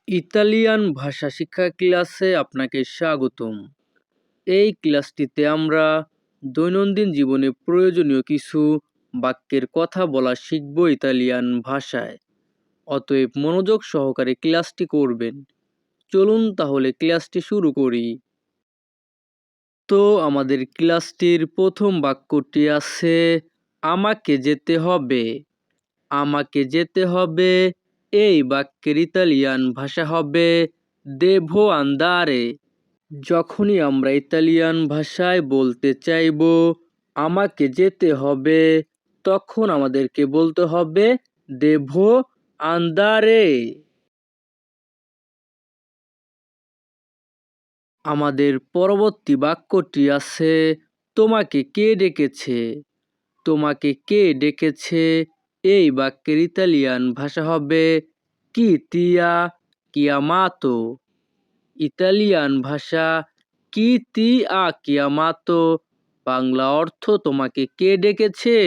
Italian ভাষা শিক্ষা ক্লাসে আপনাকে স্বাগতম। এই ক্লাসটিতে আমরা দৈনন্দিন জীবনে প্রয়োজনীয় কিছু বাক্যের কথা বলা শিখব ইতালিয়ান ভাষায়। অতএব মনোযোগ সহকারে ক্লাসটি করবেন। চলুন তাহলে ক্লাসটি শুরু করি। তো আমাদের ক্লাসটির প্রথম বাক্যটি আছে আমাকে যেতে হবে। আমাকে যেতে হবে এই বাক্যের ইতালিয়ান ভাষা হবে দেভো আন্দারে। যখনই আমরা ইতালিয়ান ভাষায় বলতে চাইব আমাকে যেতে হবে, তখন আমাদেরকে বলতে হবে দেভো আন্দারে। আমাদের পরবর্তী বাক্যটি আছে তোমাকে কে ডেকেছে। তোমাকে কে ডেকেছে এই বাক্যের ইতালিয়ান ভাষা হবে কি তিয়া কিয়ামাতো। ইতালিয়ান ভাষা কি তি আ কিয়ামাতো, বাংলা অর্থ তোমাকে কে ডেকেছে।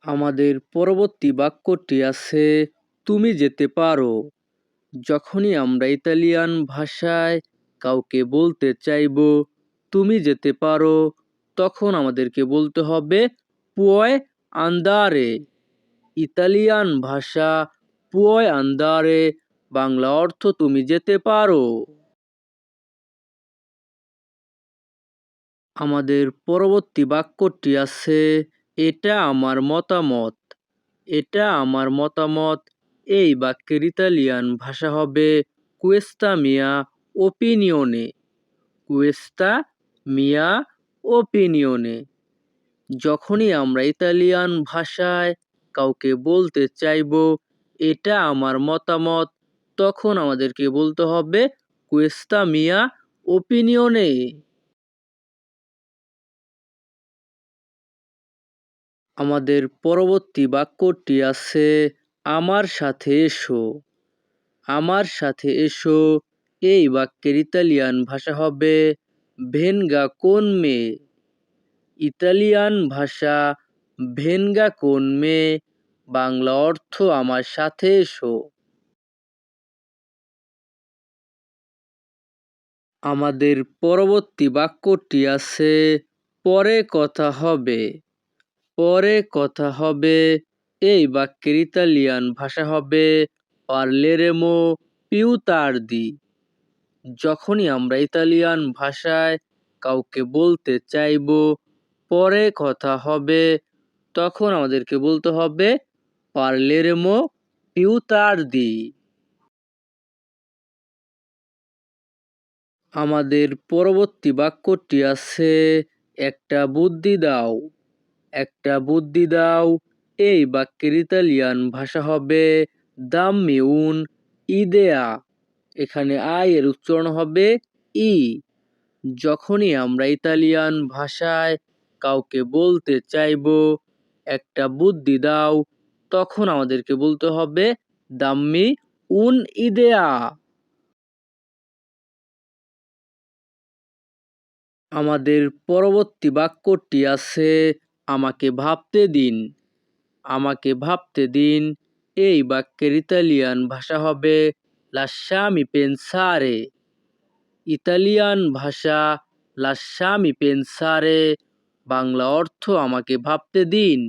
আমাদের পরবর্তী বাক্যটি আছে তুমি যেতে পারো। যখনই আমরা ইতালিয়ান ভাষায় কাউকে বলতে চাইব তুমি যেতে পারো, তখন আমাদেরকে বলতে হবে পুয় আন্দারে। ইতালিয়ান ভাষা পুয় আন্দারে, বাংলা অর্থ তুমি যেতে পারো। আমাদের পরবর্তী বাক্যটি আছে এটা আমার মতামত। এটা আমার মতামত এই বাক্যের ইতালিয়ান ভাষা হবে কুয়েস্তা মিয়া ওপিনিয়নে। কুয়েস্তা মিয়া ওপিনিয়নে। যখনই আমরা ইতালিয়ান ভাষায় কাউকে বলতে চাইব এটা আমার মতামত, তখন আমাদেরকে বলতে হবে কুয়েস্তা মিয়া ওপিনিয়নে। আমাদের পরবর্তী বাক্যটি আছে আমার সাথে এসো। আমার সাথে এসো এই বাক্যের ইতালিয়ান ভাষা হবে ভেনগা কোন মে। ইতালিয়ান ভাষা ভেনগা কোন মে, বাংলা অর্থ আমার সাথে এসো। আমাদের পরবর্তী বাক্যটি আছে পরে কথা হবে। পরে কথা হবে এই বাক্যের ইতালিয়ান ভাষা হবে পারলেরেমো পিউ তার্দি। যখনই আমরা ইতালিয়ান ভাষায় কাউকে বলতে চাইব পরে কথা হবে, তখন আমাদেরকে বলতে হবে পারলেরেমো পিউ তার্দি। আমাদের পরবর্তী বাক্যটি আছে একটা বুদ্ধি দাও। একটা বুদ্ধি দাও এই বাক্যের ইতালিয়ান ভাষা হবে দাম্মি উন ইদেয়া। এখানে আই এর উচ্চারণ হবে ই। যখনই আমরা ইতালিয়ান ভাষায় কাউকে বলতে চাইব একটা বুদ্ধি দাও, তখন আমাদেরকে বলতে হবে দাম্মি উন ইদেয়া। আমাদের পরবর্তী বাক্যটি আছে আমাকে ভাবতে দিন। আমাকে ভাবতে দিন এই বাক্যের ইতালিয়ান ভাষা হবে লাস্সামি পেনসারে। ইতালিয়ান ভাষা লাস্সামি পেনসারে, বাংলা অর্থ আমাকে ভাবতে দিন।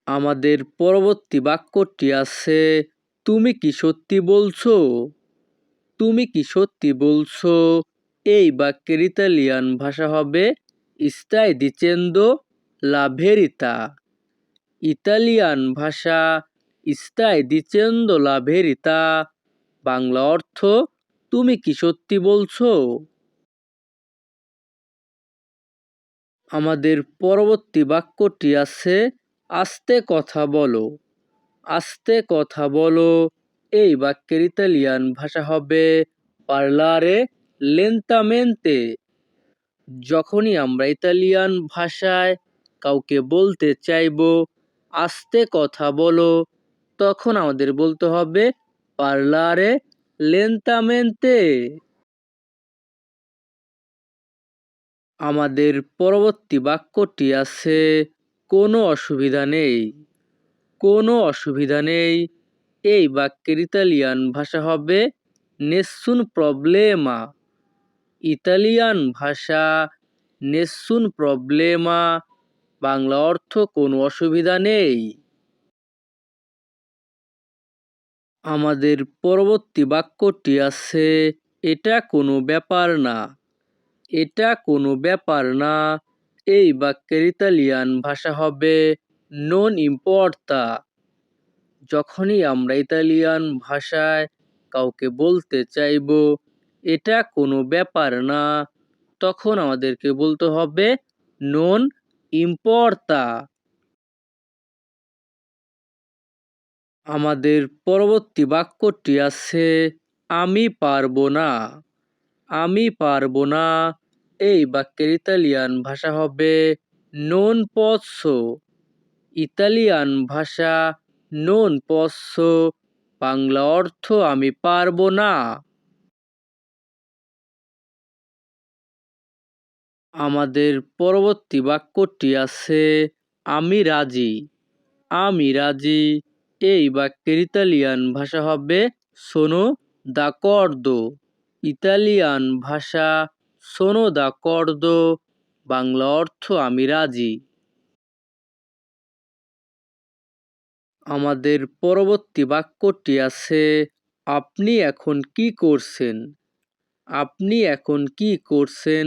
আমাদের পরবর্তী বাক্যটি আছে তুমি কি সত্যি বলছো। তুমি কি সত্যি বলছো এই বাক্যের ইতালিয়ান ভাষা হবে স্তাই দিচেন্দো লা ভেরিতা। ইতালিয়ান ভাষা স্তাই দিচেন্দো লা ভেরিতা, বাংলা অর্থ তুমি কি সত্যি বলছো। আমাদের পরবর্তী বাক্যটি আছে আস্তে কথা বলো। আস্তে কথা বলো এই বাক্যের ইতালিয়ান ভাষা হবে পারলারে লেন্তামেন্তে। যখনই আমরা ইতালিয়ান ভাষায় কাউকে বলতে চাইব আস্তে কথা বলো, তখন আমাদের বলতে হবে পারলারে লেন্তামেন্তে। আমাদের পরবর্তী বাক্যটি আছে কোনো অসুবিধা নেই, কোনো অসুবিধা নেই। এই বাক্যের ইতালিয়ান ভাষা হবে নেসুন প্রবলেমা। ইতালিয়ান ভাষা নেসুন প্রবলেমা, বাংলা অর্থ কোনো অসুবিধা নেই। আমাদের পরবর্তী বাক্যটি আছে এটা কোনো ব্যাপার না। এটা কোনো ব্যাপার না। এই বাক্যের ইতালিয়ান ভাষা হবে নন ইম্পর্তা। যখনই আমরা ইতালিয়ান ভাষায় কাউকে বলতে চাইব এটা কোনো ব্যাপার না, তখন আমাদেরকে বলতে হবে নন ইম্পর্তা। আমাদের পরবর্তী বাক্যটি আছে আমি পারবো না। আমি পারবো না। এই বাক্যের ইতালিয়ান ভাষা হবে নন পসো। ইতালিয়ান ভাষা নন পসো, বাংলা অর্থ আমি পারবো না। আমাদের পরবর্তী বাক্যটি আছে আমি রাজি। আমি রাজি। এই বাক্যের ইতালিয়ান ভাষা হবে সোনো d'accordo। ইতালিয়ান ভাষা সোনো d'accordo, বাংলা অর্থ আমি রাজি। আমাদের পরবর্তী বাক্যটি আছে আপনি এখন কি করছেন। আপনি এখন কি করছেন।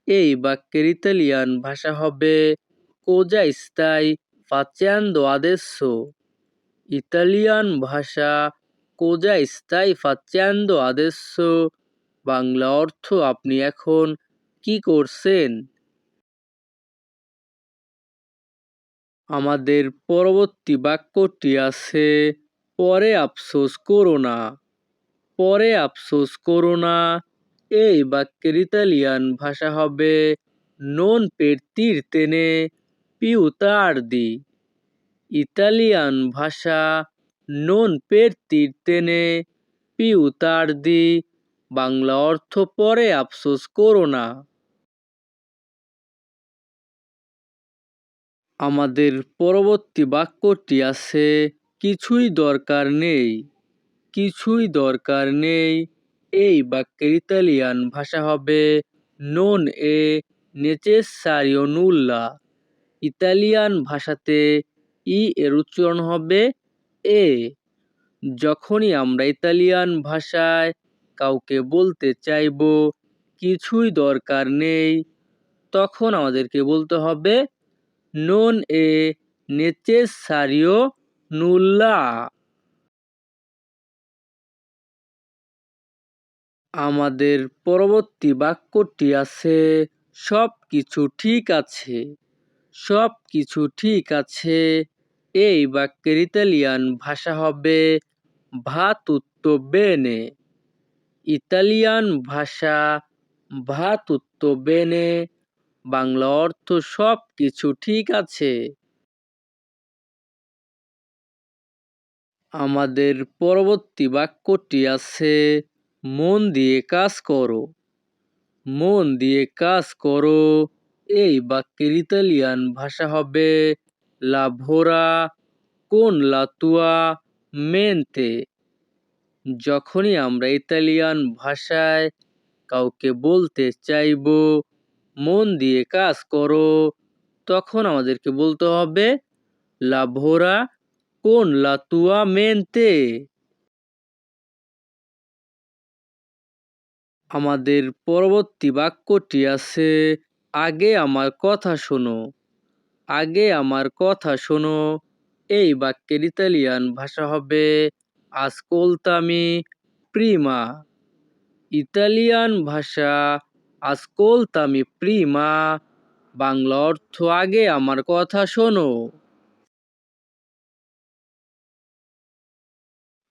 এই বাক্যের ইতালিয়ান ভাষা হবে কোজা স্তাই facendo adesso। ইতালিয়ান ভাষা কোজা স্তাই facendo adesso, বাংলা অর্থ আপনি এখন কি করছেন। আমাদের পরবর্তী বাক্যটি আছে পরে আফসোস করো না। পরে আফসোস করো না। এই বাক্যের ইতালিয়ান ভাষা হবে নন per dirtene più tardi। Italian ভাষা নন per dirtene più tardi, Bangla অর্থ পরে আফসোস করো না। আমাদের পরবর্তী বাক্যটি আছে কিছুই দরকার নেই। কিছুই দরকার নেই। এই বাক্যের ইতালিয়ান ভাষা হবে নন এ নেচেসারিও নুল্লা। ইতালিয়ান ভাষাতে এর উচ্চারণ হবে এ। যখনই আমরা ইতালিয়ান ভাষায় কাউকে বলতে চাইব কিছুই দরকার নেই, তখন আমাদেরকে বলতে হবে নন এ নেচেসারিও নুল্লা। আমাদের পরবর্তী বাক্যটি আছে সব কিছু ঠিক আছে। সব কিছু ঠিক আছে। এই বাক্যের ইতালিয়ান ভাষা হবে ভা তুত্তো বেনে। ইতালিয়ান ভাষা ভা তুত্তো বেনে, বাংলা অর্থ সব কিছু ঠিক আছে। আমাদের পরবর্তী বাক্যটি আছে মন দিয়ে কাজ করো। মন দিয়ে কাজ করো। এই বাক্যের ইতালিয়ান ভাষা হবে লাভোরা কোন লাতুয়া মেনতে। যখনই আমরা ইতালিয়ান ভাষায় কাউকে বলতে চাইব মন দিয়ে কাজ করো, তখন আমাদেরকে বলতে হবে লাভোরা কোন লাতুয়া মেনতে। আমাদের পরবর্তী বাক্যটি আছে আগে আমার কথা শোনো। আগে আমার কথা শোনো। এই বাক্যের ইতালিয়ান ভাষা হবে আসcoltami prima। ইতালিয়ান ভাষা আসcoltami prima, বাংলা অর্থ আগে আমার কথা শোনো।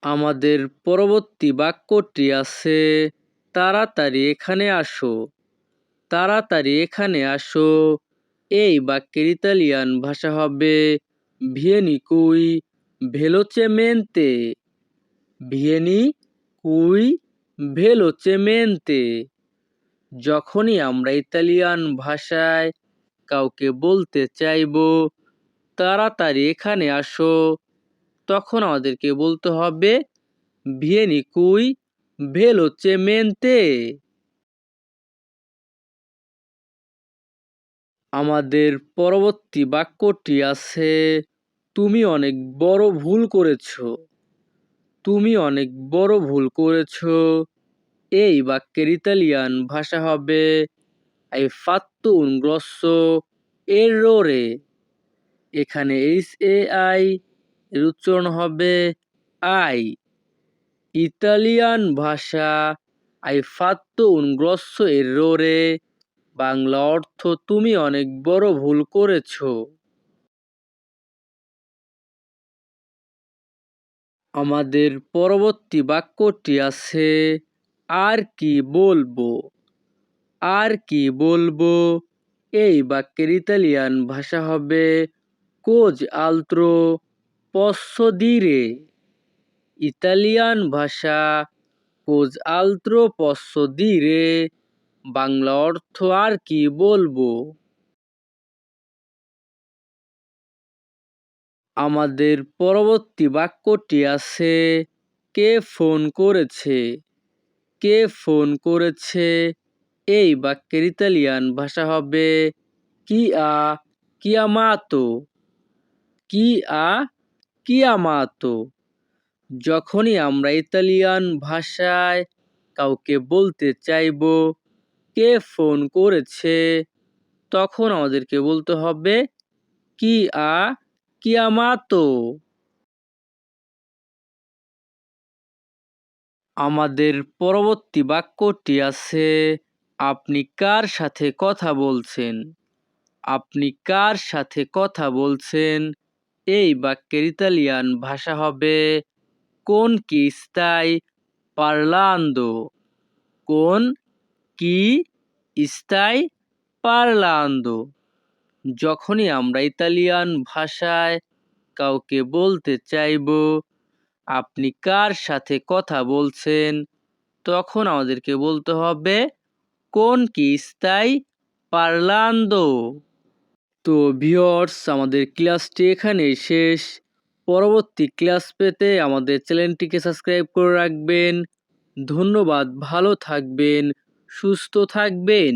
আমাদের পরবর্তী বাক্যটি আছে তাড়াতাড়ি এখানে আসো। তাড়াতাড়ি এখানে আসো। এই বাক্যের ইতালিয়ান ভাষা হবে vieni qui velocemente। vieni qui velocemente। যখনই আমরা ইতালিয়ান ভাষায় কাউকে বলতে চাইব তাড়াতাড়ি এখানে আসো, তখন আমাদেরকে বলতে হবে vieni qui velocemente। আমাদের পরবর্তী বাক্যটি আছে তুমি অনেক বড় ভুল করেছো। তুমি অনেক বড় ভুল করেছো। এই বাক্যের ইতালিয়ান ভাষা হবে hai fatto un grosso errore। এখানে HAI এর উচ্চারণ হবে আই। ইতালিয়ান ভাষা hai fatto un grosso errore, Bangla অর্থ তুমি অনেক বড় ভুল করেছো। আমাদের পরবর্তী বাক্যটি আছে আর কি বলবো। আর কি বলবো এই বাক্যের ইতালিয়ান ভাষা হবে কোজ আলত্রো পsso dire। ইতালিয়ান ভাষা কোজ আলত্রো পsso dire, বাংলা অর্থ আর কি বলবো। আমাদের পরবর্তী বাক্যটি আছে কে ফোন করেছে। কে ফোন করেছে এই বাক্যের ইতালিয়ান ভাষা হবে chi ha chiamato। chi ha chiamato। যখনই আমরা ইতালিয়ান ভাষায় কাউকে বলতে চাইবো কে ফোন করেছে, তখন আমাদেরকে বলতে হবে chi ha chiamato। আমাদের পরবর্তী বাক্যটি আছে আপনি কার সাথে কথা বলছেন। আপনি কার সাথে কথা বলছেন এই বাক্যের ইতালিয়ান ভাষা হবে con chi stai parlando। con chi stai parlando। যখনই আমরা ইতালিয়ান ভাষায় কাউকে বলতে চাইবো আপনি কার সাথে কথা বলছেন, তখন আমাদেরকে বলতে হবে con chi stai parlando। তো ভিউয়ার্স, আমাদের ক্লাসটি এখানেই শেষ। পরবর্তী ক্লাস পেতে আমাদের চ্যানেলটিকে সাবস্ক্রাইব করে রাখবেন। ধন্যবাদ, ভালো থাকবেন, সুস্থ থাকবেন।